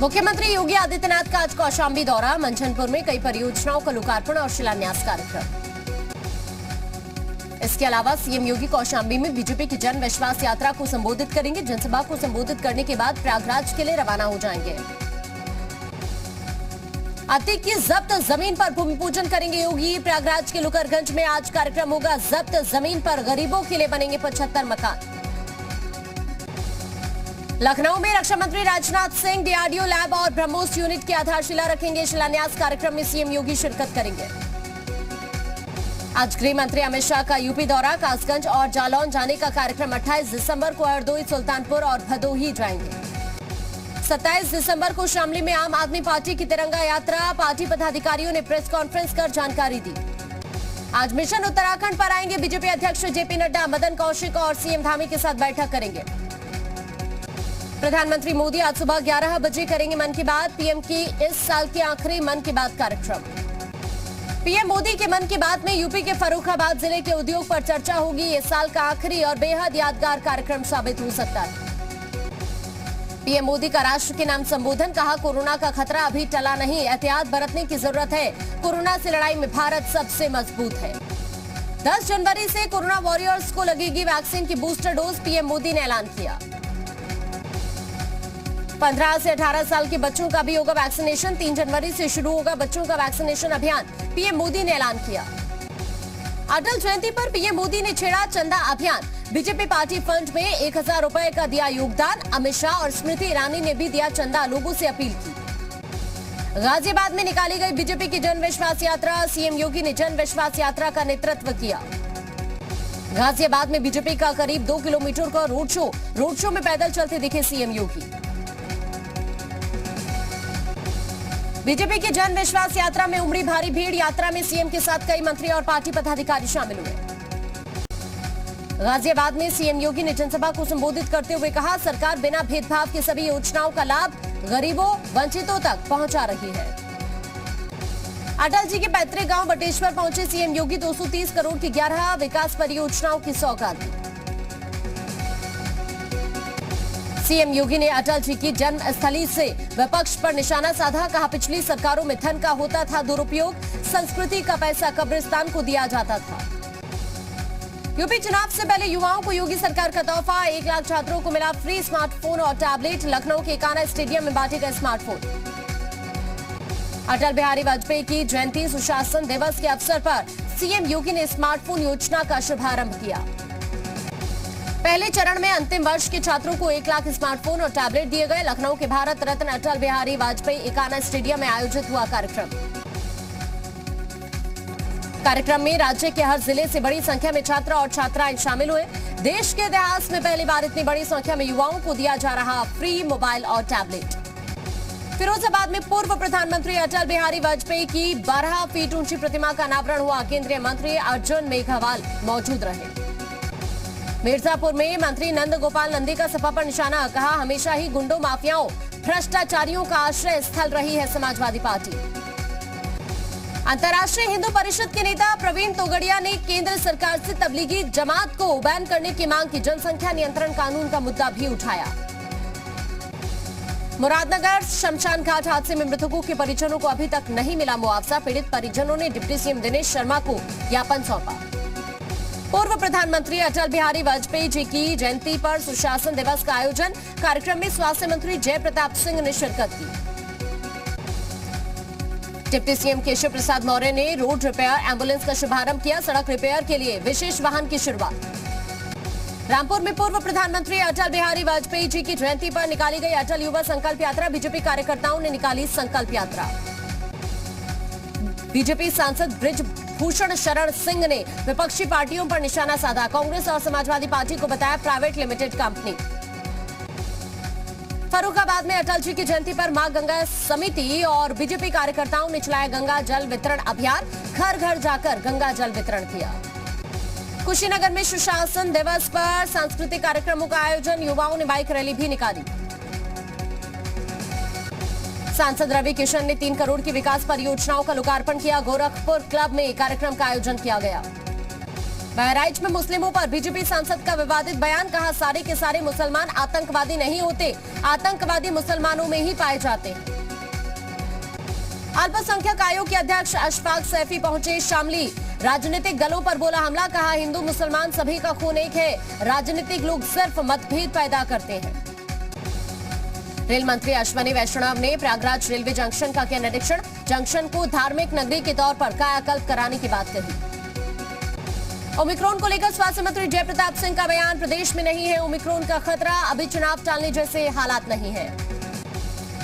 मुख्यमंत्री योगी आदित्यनाथ का आज कौशाम्बी दौरा, मंझनपुर में कई परियोजनाओं का लोकार्पण और शिलान्यास कार्यक्रम। इसके अलावा सीएम योगी कौशाम्बी में बीजेपी की जन विश्वास यात्रा को संबोधित करेंगे। जनसभा को संबोधित करने के बाद प्रयागराज के लिए रवाना हो जाएंगे। अतीक की जब्त जमीन पर भूमि पूजन करेंगे योगी। प्रयागराज के लुकरगंज में आज कार्यक्रम होगा। जब्त जमीन पर गरीबों के लिए बनेंगे 75 मकान। लखनऊ में रक्षा मंत्री राजनाथ सिंह डीआरडीओ लैब और ब्रह्मोस यूनिट की आधारशिला रखेंगे। शिलान्यास कार्यक्रम में सीएम योगी शिरकत करेंगे। आज गृह मंत्री अमित शाह का यूपी दौरा, कासगंज और जालौन जाने का कार्यक्रम। 28 दिसंबर को हरदोई, सुल्तानपुर और भदोही जाएंगे। 27 दिसंबर को शामली में आम आदमी पार्टी की तिरंगा यात्रा। पार्टी पदाधिकारियों ने प्रेस कॉन्फ्रेंस कर जानकारी दी। आज मिशन उत्तराखंड पर आएंगे बीजेपी अध्यक्ष जेपी नड्डा। मदन कौशिक और सीएम धामी के साथ बैठक करेंगे। प्रधानमंत्री मोदी आज सुबह 11 बजे करेंगे मन की बात। पीएम की इस साल के आखिरी मन की बात कार्यक्रम। पीएम मोदी के मन की बात में यूपी के फर्रुखाबाद जिले के उद्योग पर चर्चा होगी। इस साल का आखिरी और बेहद यादगार कार्यक्रम साबित हो सकता है। पीएम मोदी का राष्ट्र के नाम संबोधन, कहा कोरोना का खतरा अभी टला नहीं, एहतियात बरतने की जरूरत है। कोरोना से लड़ाई में भारत सबसे मजबूत है। 10 जनवरी से कोरोना वॉरियर्स को लगेगी वैक्सीन की बूस्टर डोज, पीएम मोदी ने ऐलान किया। 15 से 18 साल के बच्चों का भी होगा वैक्सीनेशन। 3 जनवरी से शुरू होगा बच्चों का वैक्सीनेशन अभियान, पीएम मोदी ने ऐलान किया। अटल जयंती पर पीएम मोदी ने छेड़ा चंदा अभियान। बीजेपी पार्टी फंड में 1000 रुपए का दिया योगदान। अमित शाह और स्मृति ईरानी ने भी दिया चंदा, लोगों से अपील की। गाजियाबाद में निकाली गई बीजेपी की जन विश्वास यात्रा। सीएम योगी ने जन विश्वास यात्रा का नेतृत्व किया। गाजियाबाद में बीजेपी का करीब 2 किलोमीटर का रोड शो में पैदल चलते दिखे सीएम योगी। बीजेपी की जन विश्वास यात्रा में उमड़ी भारी भीड़। यात्रा में सीएम के साथ कई मंत्री और पार्टी पदाधिकारी शामिल हुए। गाजियाबाद में सीएम योगी ने जनसभा को संबोधित करते हुए कहा, सरकार बिना भेदभाव के सभी योजनाओं का लाभ गरीबों, वंचितों तक पहुंचा रही है। अटल जी के पैतृक गांव बटेश्वर पहुंचे सीएम योगी। 230 करोड़ की 11 विकास परियोजनाओं की सौगात दी। सीएम योगी ने अटल जी की जन्मस्थली से विपक्ष पर निशाना साधा, कहा पिछली सरकारों में धन का होता था दुरुपयोग, संस्कृति का पैसा कब्रिस्तान को दिया जाता था। यूपी चुनाव से पहले युवाओं को योगी सरकार का तोहफा, 1 लाख छात्रों को मिला फ्री स्मार्टफोन और टैबलेट। लखनऊ के कान्हा स्टेडियम में बांटे गए स्मार्टफोन। अटल बिहारी वाजपेयी की जयंती, सुशासन दिवस के अवसर पर सीएम योगी ने स्मार्टफोन योजना का शुभारंभ किया। पहले चरण में अंतिम वर्ष के छात्रों को 1 लाख स्मार्टफोन और टैबलेट दिए गए। लखनऊ के भारत रत्न अटल बिहारी वाजपेयी कान्हा स्टेडियम में आयोजित हुआ कार्यक्रम में राज्य के हर जिले से बड़ी संख्या में छात्र और छात्राएं शामिल हुए। देश के इतिहास में पहली बार इतनी बड़ी संख्या में युवाओं को दिया जा रहा फ्री मोबाइल और टैबलेट। फिरोजाबाद में पूर्व प्रधानमंत्री अटल बिहारी वाजपेयी की 12 फीट ऊंची प्रतिमा का अनावरण हुआ। केंद्रीय मंत्री अर्जुन मेघवाल मौजूद रहे। मिर्जापुर में मंत्री नंद गोपाल नंदी का सपा पर निशाना, कहा हमेशा ही गुंडों, माफियाओं, भ्रष्टाचारियों का आश्रय स्थल रही है समाजवादी पार्टी। अंतर्राष्ट्रीय हिंदू परिषद के नेता प्रवीण तोगड़िया ने केंद्र सरकार से तबलीगी जमात को बैन करने की मांग की। जनसंख्या नियंत्रण कानून का मुद्दा भी उठाया। मुरादनगर शमशान घाट हादसे में मृतकों के परिजनों को अभी तक नहीं मिला मुआवजा। पीड़ित परिजनों ने डिप्टी सीएम दिनेश शर्मा को ज्ञापन सौंपा। पूर्व प्रधानमंत्री अटल बिहारी वाजपेयी जी की जयंती पर सुशासन दिवस का आयोजन। कार्यक्रम में स्वास्थ्य मंत्री जय प्रताप सिंह ने शिरकत की। डिप्टी सीएम केशव प्रसाद मौर्य ने रोड रिपेयर एम्बुलेंस का शुभारंभ किया। सड़क रिपेयर के लिए विशेष वाहन की शुरुआत। रामपुर में पूर्व प्रधानमंत्री अटल बिहारी वाजपेयी जी की जयंती पर निकाली गई अटल युवा संकल्प यात्रा। बीजेपी कार्यकर्ताओं ने निकाली संकल्प यात्रा। बीजेपी सांसद ब्रिज भूषण शरण सिंह ने विपक्षी पार्टियों पर निशाना साधा। कांग्रेस और समाजवादी पार्टी को बताया प्राइवेट लिमिटेड कंपनी। फर्रुखाबाद में अटल जी की जयंती पर मां गंगा समिति और बीजेपी कार्यकर्ताओं ने चलाया गंगा जल वितरण अभियान। घर घर जाकर गंगा जल वितरण किया। कुशीनगर में सुशासन दिवस पर सांस्कृतिक कार्यक्रमों का आयोजन। युवाओं ने बाइक रैली भी निकाली। सांसद रवि किशन ने 3 करोड़ की विकास परियोजनाओं का लोकार्पण किया। गोरखपुर क्लब में कार्यक्रम का आयोजन किया गया। बहराइच में मुस्लिमों पर बीजेपी सांसद का विवादित बयान, कहा सारे के सारे मुसलमान आतंकवादी नहीं होते, आतंकवादी मुसलमानों में ही पाए जाते हैं। अल्पसंख्यक आयोग के अध्यक्ष अशफाक सैफी पहुंचे शामली, राजनीतिक दलों पर बोला हमला, कहा हिंदू मुसलमान सभी का खून एक है, राजनीतिक लोग सिर्फ मतभेद पैदा करते हैं। रेल मंत्री अश्विनी वैष्णव ने प्रयागराज रेलवे जंक्शन का किया निरीक्षण, जंक्शन को धार्मिक नगरी के तौर पर कायाकल्प कराने की बात कही। ओमिक्रॉन को लेकर स्वास्थ्य मंत्री जयप्रताप सिंह का बयान, प्रदेश में नहीं है ओमिक्रॉन का खतरा, अभी चुनाव टालने जैसे हालात नहीं है।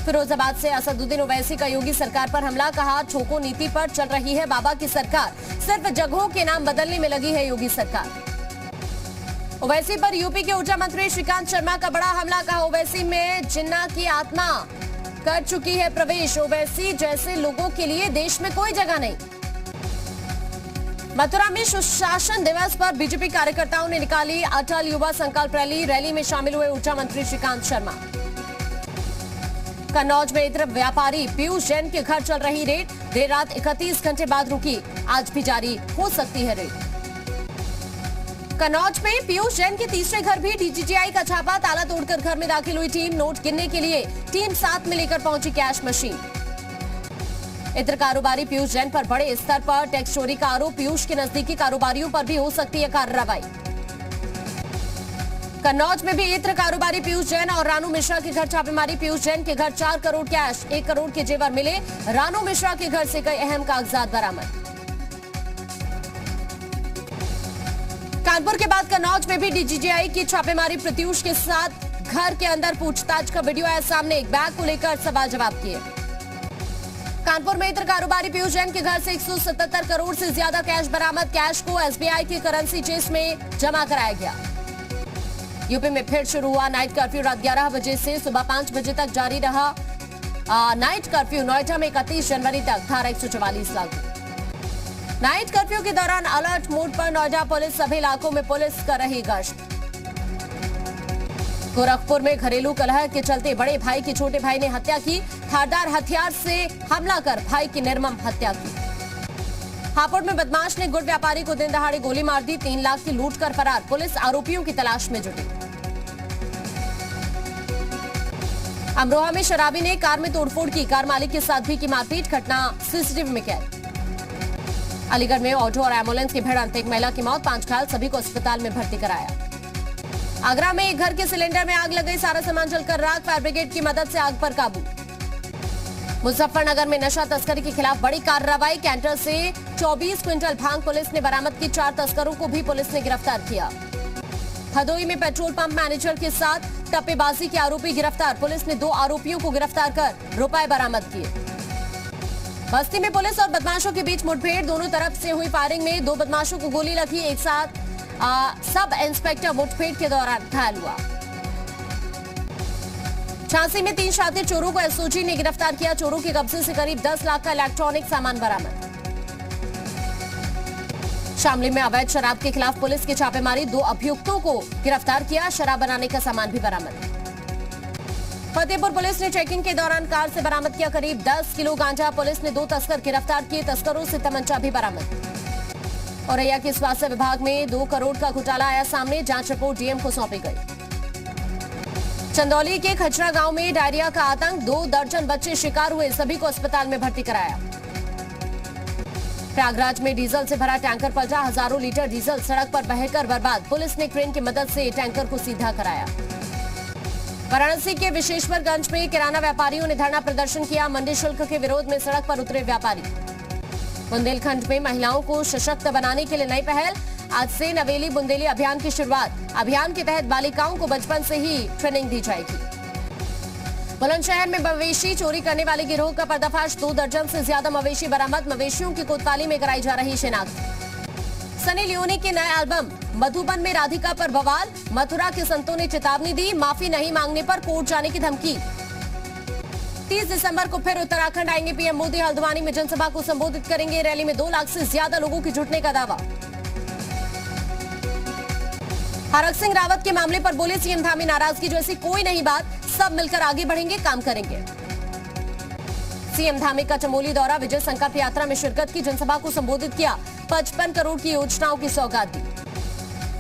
फिरोजाबाद से असदुद्दीन ओवैसी का योगी सरकार पर हमला, कहा ठोको नीति पर चल रही है बाबा की सरकार, सिर्फ जगहों के नाम बदलने में लगी है योगी सरकार। ओवैसी पर यूपी के ऊर्जा मंत्री श्रीकांत शर्मा का बड़ा हमला, कहा ओवैसी में जिन्ना की आत्मा कर चुकी है प्रवेश, ओवैसी जैसे लोगों के लिए देश में कोई जगह नहीं। मथुरा में सुशासन दिवस पर बीजेपी कार्यकर्ताओं ने निकाली अटल युवा संकल्प रैली, रैली में शामिल हुए ऊर्जा मंत्री श्रीकांत शर्मा। कन्नौज में इत्र व्यापारी पीयूष जैन के घर चल रही रेड, देर रात 31 घंटे बाद रुकी, आज भी जारी हो सकती है रेड। कन्नौज में पीयूष जैन के तीसरे घर भी डीजीजीआई का छापा, ताला तोड़कर घर में दाखिल हुई टीम, नोट गिनने के लिए टीम साथ में लेकर पहुंची कैश मशीन। इत्र कारोबारी पीयूष जैन पर बड़े स्तर पर टैक्स चोरी का आरोप, पीयूष के नजदीकी कारोबारियों पर भी हो सकती है कार्रवाई। कन्नौज में भी इत्र कारोबारी पीयूष जैन और रानू मिश्रा के घर छापेमारी, पीयूष जैन के घर 4 करोड़ कैश, 1 करोड़ के जेवर मिले, रानू मिश्रा के घर से कई अहम कागजात बरामद। कानपुर के बाद कन्नौज में भी डीजीजीआई की छापेमारी, प्रत्यूष के साथ घर के अंदर पूछताछ का वीडियो आया सामने, एक बैग को लेकर सवाल जवाब किए। कानपुर में इत्र कारोबारी पीयूष जैन के घर से 177 करोड़ से ज्यादा कैश बरामद, कैश को एसबीआई के करेंसी चेस्ट में जमा कराया गया। यूपी में फिर शुरू हुआ नाइट कर्फ्यू, रात 11 बजे से सुबह 5 बजे तक जारी रहा नाइट कर्फ्यू। नोएडा में 31 जनवरी तक धारा 144 लागू। नाइट कर्फ्यू के दौरान अलर्ट मोड पर नोएडा पुलिस, सभी इलाकों में पुलिस कर रही गश्त। गोरखपुर में घरेलू कलह के चलते बड़े भाई की छोटे भाई ने हत्या की, धारदार हथियार से हमला कर भाई की निर्मम हत्या की। हापुड़ में बदमाश ने गुड़ व्यापारी को दिन दहाड़े गोली मार दी, 3 लाख की लूट कर फरार, पुलिस आरोपियों की तलाश में जुटी। अमरोहा में शराबी ने कार में तोड़फोड़ की, कार मालिक के साथ भी की मारपीट, घटना सीसीटीवी में कैद। अलीगढ़ में ऑटो और एम्बुलेंस की भिड़ंत, एक महिला की मौत, 5 घायल, सभी को अस्पताल में भर्ती कराया। आगरा में एक घर के सिलेंडर में आग लग गई, सारा सामान जलकर राख, फायर ब्रिगेड की मदद से आग पर काबू। मुजफ्फरनगर में नशा तस्करी के खिलाफ बड़ी कार्रवाई, कैंटर से 24 क्विंटल भांग पुलिस ने बरामद की, 4 तस्करों को भी पुलिस ने गिरफ्तार किया। भदोई में पेट्रोल पंप मैनेजर के साथ टप्पेबाजी के आरोपी गिरफ्तार, पुलिस ने 2 आरोपियों को गिरफ्तार कर रुपए बरामद किए। बस्ती में पुलिस और बदमाशों के बीच मुठभेड़, दोनों तरफ से हुई फायरिंग में 2 बदमाशों को गोली लगी, एक साथ सब इंस्पेक्टर मुठभेड़ के दौरान घायल हुआ। झांसी में 3 शातिर चोरों को एसओजी ने गिरफ्तार किया, चोरों के कब्जे से करीब 10 लाख का इलेक्ट्रॉनिक सामान बरामद। शामली में अवैध शराब के खिलाफ पुलिस की छापेमारी, 2 अभियुक्तों को गिरफ्तार किया, शराब बनाने का सामान भी बरामद। फतेहपुर पुलिस ने चेकिंग के दौरान कार से बरामद किया करीब 10 किलो गांजा, पुलिस ने 2 तस्कर गिरफ्तार किए, तस्करों से तमंचा भी बरामद। औरैया के स्वास्थ्य विभाग में 2 करोड़ का घोटाला आया सामने, जांच रिपोर्ट डीएम को सौंपी गई। चंदौली के खचरा गांव में डायरिया का आतंक, 2 दर्जन बच्चे शिकार हुए, सभी को अस्पताल में भर्ती कराया। प्रयागराज में डीजल से भरा टैंकर पलटा, हजारों लीटर डीजल सड़क पर बहकर बर्बाद, पुलिस ने क्रेन की मदद से टैंकर को सीधा कराया। वाराणसी के विशेश्वरगंज में किराना व्यापारियों ने धरना प्रदर्शन किया, मंडी शुल्क के विरोध में सड़क पर उतरे व्यापारी। बुंदेलखंड में महिलाओं को सशक्त बनाने के लिए नई पहल, आज से नवेली बुंदेली अभियान की शुरुआत, अभियान के तहत बालिकाओं को बचपन से ही ट्रेनिंग दी जाएगी। बुलंदशहर में मवेशी चोरी करने वाले गिरोह का पर्दाफाश, 2 दर्जन से ज्यादा मवेशी बरामद, मवेशियों की कोतवाली में कराई जा रही शिनाख्त। सनी लियोनी के नए एल्बम मधुबन में राधिका पर बवाल, मथुरा के संतों ने चेतावनी दी, माफी नहीं मांगने पर कोर्ट जाने की धमकी। 30 दिसंबर को फिर उत्तराखंड आएंगे पीएम मोदी, हल्द्वानी में जनसभा को संबोधित करेंगे, रैली में 2 लाख से ज्यादा लोगों के जुटने का दावा। हरक सिंह रावत के मामले पर बोले सीएम धामी, नाराजगी जैसी कोई नहीं बात, सब मिलकर आगे बढ़ेंगे, काम करेंगे। सीएम धामी का चमोली दौरा, विजय संकल्प यात्रा में शिरकत की, जनसभा को संबोधित किया, 55 करोड़ की योजनाओं की सौगात दी।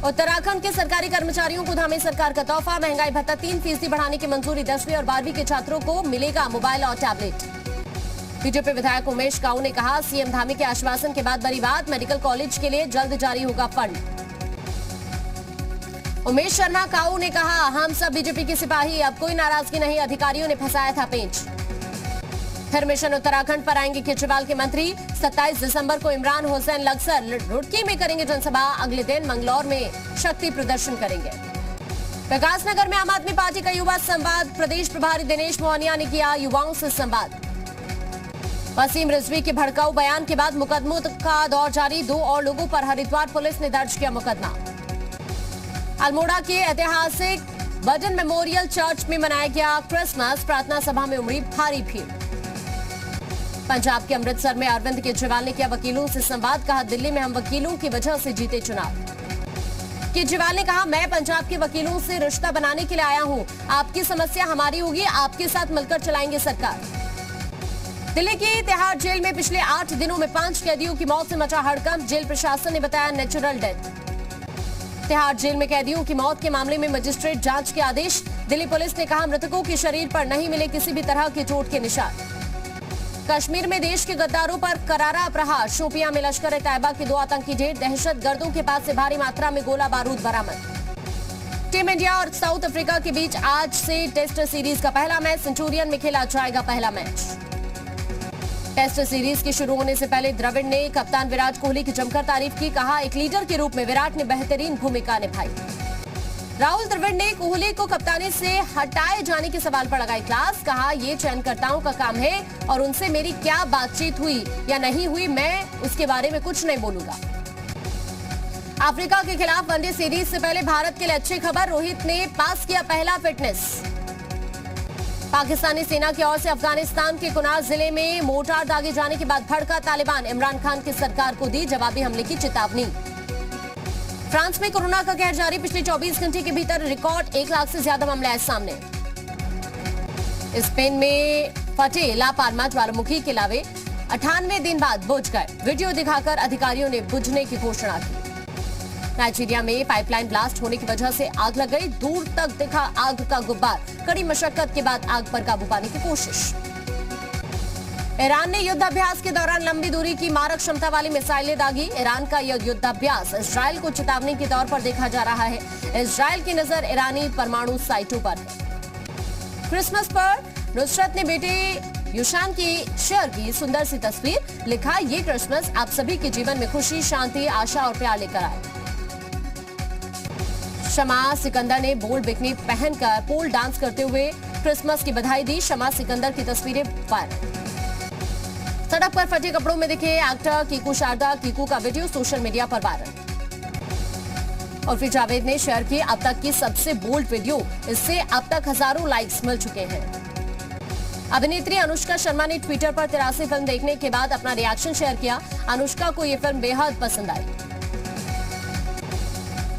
उत्तराखंड के सरकारी कर्मचारियों को थामे सरकार का तोहफा, महंगाई भत्ता 3% बढ़ाने की मंजूरी। 10वीं और 12वीं के छात्रों को मिलेगा मोबाइल और टैबलेट। बीजेपी विधायक उमेश काऊ ने कहा, सीएम धामी के आश्वासन के बाद बड़ी बात, मेडिकल कॉलेज के लिए जल्द जारी होगा फंड। उमेश शर्मा काऊ ने कहा, हम सब बीजेपी के सिपाही, अब कोई नाराजगी नहीं, अधिकारियों ने फंसाया था पेंच। फिर मिशन उत्तराखंड पर आएंगे केजरीवाल के मंत्री। 27 दिसंबर को इमरान हुसैन लक्सर रुड़की में करेंगे जनसभा। अगले दिन मंगलौर में शक्ति प्रदर्शन करेंगे। विकासनगर में आम आदमी पार्टी का युवा संवाद, प्रदेश प्रभारी दिनेश मोहनिया ने किया युवाओं से संवाद। वसीम रिजवी के भड़काऊ बयान के बाद मुकदमों का दौर जारी, 2 और लोगों पर हरिद्वार पुलिस ने दर्ज किया मुकदमा। अल्मोड़ा के ऐतिहासिक बर्डन मेमोरियल चर्च में मनाया गया क्रिसमस, प्रार्थना सभा में उमड़ी भारी भीड़। पंजाब के अमृतसर में अरविंद केजरीवाल ने किया वकीलों से संवाद, कहा दिल्ली में हम वकीलों की वजह से जीते चुनाव। केजरीवाल ने कहा, मैं पंजाब के वकीलों से रिश्ता बनाने के लिए आया हूं, आपकी समस्या हमारी होगी, आपके साथ मिलकर चलाएंगे सरकार। दिल्ली की तिहाड़ जेल में पिछले 8 दिनों में 5 कैदियों की मौत से मचा हड़कंप, जेल प्रशासन ने बताया नेचुरल डेथ। तिहाड़ जेल में कैदियों की मौत के मामले में मजिस्ट्रेट जांच के आदेश। दिल्ली पुलिस ने कहा, मृतकों के शरीर पर नहीं मिले किसी भी तरह के चोट के निशान। कश्मीर में देश के गद्दारों पर करारा प्रहार, शोपियां में लश्कर-ए-तैयबा के 2 आतंकी ढेर, दहशतगर्दों के पास से भारी मात्रा में गोला बारूद बरामद। टीम इंडिया और साउथ अफ्रीका के बीच आज से टेस्ट सीरीज का पहला मैच, सेंचुरियन में खेला जाएगा पहला मैच। टेस्ट सीरीज के शुरू होने से पहले द्रविड़ ने कप्तान विराट कोहली की जमकर तारीफ की, कहा एक लीडर के रूप में विराट ने बेहतरीन भूमिका निभाई। राहुल द्रविड़ ने कोहली को कप्तानी से हटाए जाने के सवाल पर लगाई क्लास, कहा ये चयनकर्ताओं का काम है और उनसे मेरी क्या बातचीत हुई या नहीं हुई, मैं उसके बारे में कुछ नहीं बोलूंगा। अफ्रीका के खिलाफ वनडे सीरीज से पहले भारत के लिए अच्छी खबर, रोहित ने पास किया पहला फिटनेस। पाकिस्तानी सेना की ओर से अफगानिस्तान के कुनार जिले में मोर्टार दागे जाने के बाद भड़का तालिबान, इमरान खान की सरकार को दी जवाबी हमले की चेतावनी। फ्रांस में कोरोना का कहर जारी, पिछले 24 घंटे के भीतर रिकॉर्ड 1 लाख से ज्यादा मामले आए सामने। स्पेन में फटे ला पाल्मा ज्वालामुखी के लावे 98 दिन बाद बुझ गए, वीडियो दिखाकर अधिकारियों ने बुझने की घोषणा की। नाइजीरिया में पाइपलाइन ब्लास्ट होने की वजह से आग लग गई, दूर तक दिखा आग का गुब्बार, कड़ी मशक्कत के बाद आग पर काबू पाने की कोशिश। ईरान ने युद्धाभ्यास के दौरान लंबी दूरी की मारक क्षमता वाली मिसाइलें दागी। ईरान का यह युद्धाभ्यास इजरायल को चेतावनी के तौर पर देखा जा रहा है। इजरायल की नजर ईरानी परमाणु साइटों पर है। क्रिसमस पर नुसरत ने बेटे युशान की शेयर की सुंदर सी तस्वीर, लिखा ये क्रिसमस आप सभी के जीवन में खुशी, शांति, आशा और प्यार लेकर आए। शमा सिकंदर ने बोल्ड बिकनी पहनकर पोल डांस करते हुए क्रिसमस की बधाई दी। शमा सिकंदर की तस्वीरें वायरल। सड़क पर फटे कपड़ों में दिखे एक्टर कीकू शारदा, कीकू का वीडियो सोशल मीडिया पर वायरल। उर्फी जावेद ने शेयर की अब तक की सबसे बोल्ड वीडियो, इससे अब तक हजारों लाइक्स मिल चुके हैं। अभिनेत्री अनुष्का शर्मा ने ट्विटर पर 83 फिल्म देखने के बाद अपना रिएक्शन शेयर किया। अनुष्का को ये फिल्म बेहद पसंद आई।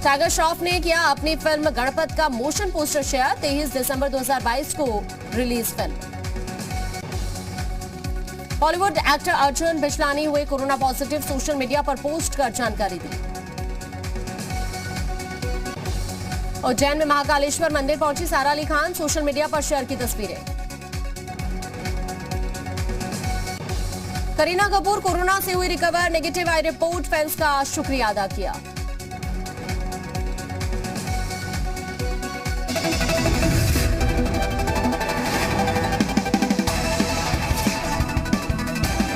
टाइगर श्रॉफ ने किया अपनी फिल्म गणपत का मोशन पोस्टर शेयर। 23 दिसंबर 2022 को release film. Bollywood actor Arjun Bijlani हुए कोरोना पॉजिटिव, सोशल मीडिया पर पोस्ट कर जानकारी दी। उज्जैन में महाकालेश्वर मंदिर पहुंची सारा अली खान, सोशल मीडिया पर शेयर की तस्वीरें। करीना कपूर कोरोना से हुई रिकवर, नेगेटिव आई रिपोर्ट, फैंस का शुक्रिया अदा किया।